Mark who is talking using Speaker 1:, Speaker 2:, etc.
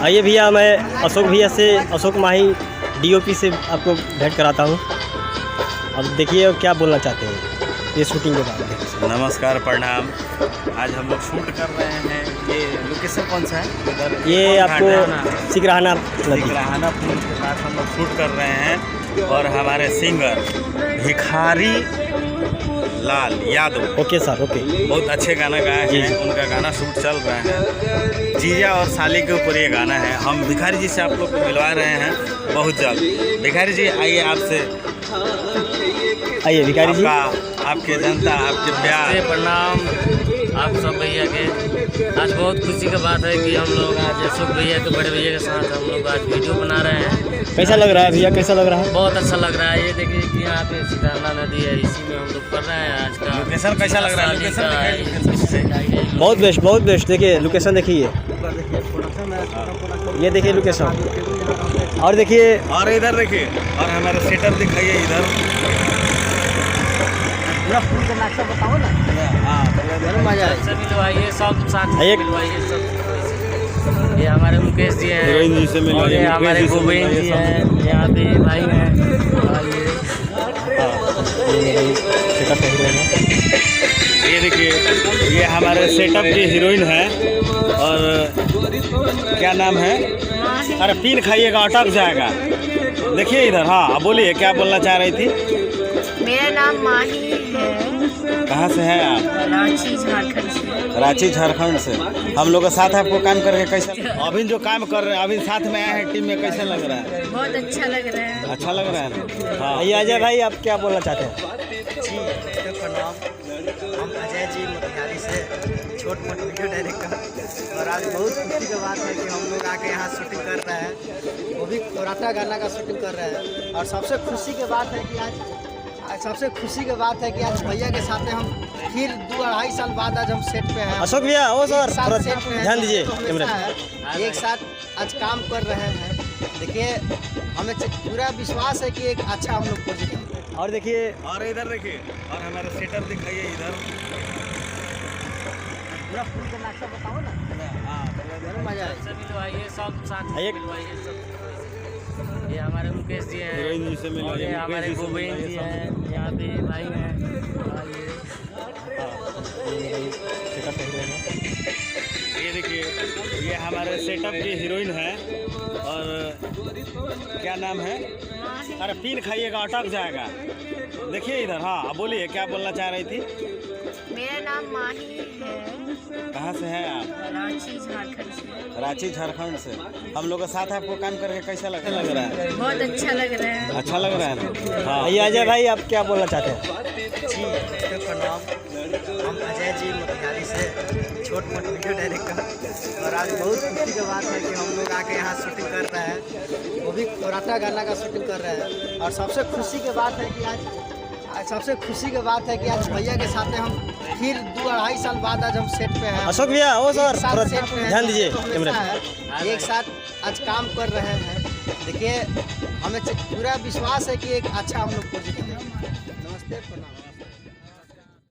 Speaker 1: आइए भैया, मैं अशोक भैया से, अशोक माही डीओपी से आपको भेंट कराता हूँ। अब देखिए क्या बोलना चाहते हैं ये शूटिंग के बाद।
Speaker 2: नमस्कार, प्रणाम। आज हम लोग शूट कर रहे हैं। ये लोकेशन कौन सा है? इधर
Speaker 1: ये आपको सिकराहाना
Speaker 2: पुल के पास हम लोग शूट कर रहे हैं और हमारे सिंगर भिखारी Lal Yadav,
Speaker 1: okay sir, okay,
Speaker 2: बहुत अच्छे गाना गाए हैं। उनका गाना शूट चल रहा है। जीजा और साली के ऊपर ये गाना है। हम भिखारी जी से आप लोग को मिलवा रहे हैं बहुत जल्द। भिखारी जी आइए, आपसे
Speaker 1: आइए भिखारी जी।
Speaker 2: आपके जनता, आपके प्यार,
Speaker 3: प्रणाम आप सब भैया के। आज बहुत खुशी की बात है कि हम लोग आज अशोक भैया के बड़े भैया के साथ हम लोग आज वीडियो बना रहे हैं।
Speaker 1: कैसा लग रहा है भैया, कैसा लग रहा है?
Speaker 3: बहुत अच्छा लग रहा है। ये देखिए कि यहाँ पे सिकराहाना नदी है, इसी में हम लोग कर रहे हैं आज का।
Speaker 2: लोकेशन कैसा लग रहा है? लोकेशन
Speaker 1: बहुत बेस्ट, बहुत बेस्ट। देखिए लोकेशन, देखिए ये देखिए लोकेशन, और देखिए,
Speaker 2: और इधर देखिए, और हमारा सेटअप दिखाइए इधर।
Speaker 1: बताओ ना। मजा है।
Speaker 3: सभी लोग आइए, सब साथ
Speaker 1: आइए।
Speaker 3: मिलवाइए सब। ये हमारे मुकेश जी हैं,
Speaker 2: हीरोइन जी से मिलवाइए,
Speaker 3: और ये हमारे
Speaker 2: मुकेश जी से
Speaker 3: गोविंद जी
Speaker 2: मिलवाइए,
Speaker 3: हैं, यहाँ पे भाई हैं।
Speaker 2: ये देखिए, ये हमारे सेटअप की हीरोइन है। और क्या नाम है? अरे पीन खाइएगा, अटक जाएगा। देखिए इधर। हाँ, बोलिए, क्या बोलना चाह रही थी?
Speaker 4: मेरा नाम माही है।
Speaker 2: कहाँ से हैं आप?
Speaker 4: रांची झारखंड से।
Speaker 2: रांची झारखंड से। हम लोग के साथ आपको काम करके कैसा, अभी जो काम कर रहे हैं, अभी साथ में आए हैं टीम में, कैसा लग रहा है?
Speaker 4: बहुत अच्छा लग रहा है।
Speaker 2: अच्छा लग रहा है ना? हाँ।
Speaker 1: आइए अजय भाई, आप क्या बोलना चाहते हैं?
Speaker 5: जी प्रणाम। हम अजय जी मोतिहारी से, छोट मोट वीडियो डायरेक्टर। और आज बहुत खुशी की बात है कि हम लोग आके यहाँ शूटिंग कर रहे हैं, वो भी कोराटा गाना का शूटिंग कर रहे हैं। और सबसे खुशी की बात है कि आज भैया के साथ हम फिर 2-2.5 साल बाद आज हम सेट पे हैं।
Speaker 1: अशोक भैया, ओ सर,
Speaker 5: साथ
Speaker 1: थोड़ा
Speaker 5: सेट पे हैं,
Speaker 1: ध्यान दीजिए
Speaker 5: तो
Speaker 1: कैमरा।
Speaker 5: एक साथ आज काम कर रहे हैं। देखिए, हमें पूरा विश्वास है कि एक अच्छा हम लोग प्रोजेक्ट है।
Speaker 1: और देखिए,
Speaker 2: और इधर देखिए, और हमारा सेटअप दिखाइए इधर।
Speaker 5: बताओ ना। मजा है।
Speaker 3: सभी लोग आइए, सब साथ
Speaker 1: आइए।
Speaker 3: मिलवाइए सब। ये हमारे मुकेश जी हैं,
Speaker 2: हीरोइन जी से
Speaker 3: और
Speaker 2: मिलवाइए,
Speaker 3: ये
Speaker 2: मुकेश
Speaker 3: हमारे
Speaker 2: जी से
Speaker 3: गोविंद जी
Speaker 2: मिलवाइए,
Speaker 3: हैं, यहाँ पे भाई हैं।
Speaker 2: ये देखिए, ये हमारे सेटअप की हीरोइन है। और क्या नाम है? अरे पीन खाइएगा, अटक जाएगा। देखिए इधर। हाँ, बोलिए, क्या बोलना चाह रही थी?
Speaker 4: मेरा नाम माही है।
Speaker 2: कहाँ से हैं आप?
Speaker 4: रांची झारखंड से।
Speaker 2: रांची झारखंड से। हम लोग के साथ आपको काम करके कैसा लग रहा है?
Speaker 4: बहुत अच्छा लग रहा है।
Speaker 2: अच्छा लग रहा है ना? हाँ।
Speaker 1: आइए अजय भाई, आप क्या बोलना चाहते हैं?
Speaker 5: जी प्रणाम। हम अजय जी मोतिहारी से, छोट मोट वीडियो डायरेक्टर। और आज बहुत खुशी की बात है कि हम लोग आके यहाँ शूटिंग कर रहे हैं, वो भी कोराटा गाना का शूटिंग कर रहे हैं। और सबसे खुशी की बात है कि आज भैया के साथ हम फिर 2-2.5 साल बाद आज हम सेट पे हैं।
Speaker 1: अशोक भैया, ओ सर,
Speaker 5: एक साथ
Speaker 1: थोड़ा
Speaker 5: सेट पे हैं,
Speaker 1: ध्यान दीजिए
Speaker 5: तो हमेशा
Speaker 1: कैमरा।
Speaker 5: है। एक साथ आज काम कर रहे हैं। देखिए, हमें पूरा विश्वास है कि एक अच्छा हम लोग प्रोजेक्ट है। नमस्ते, प्रणाम।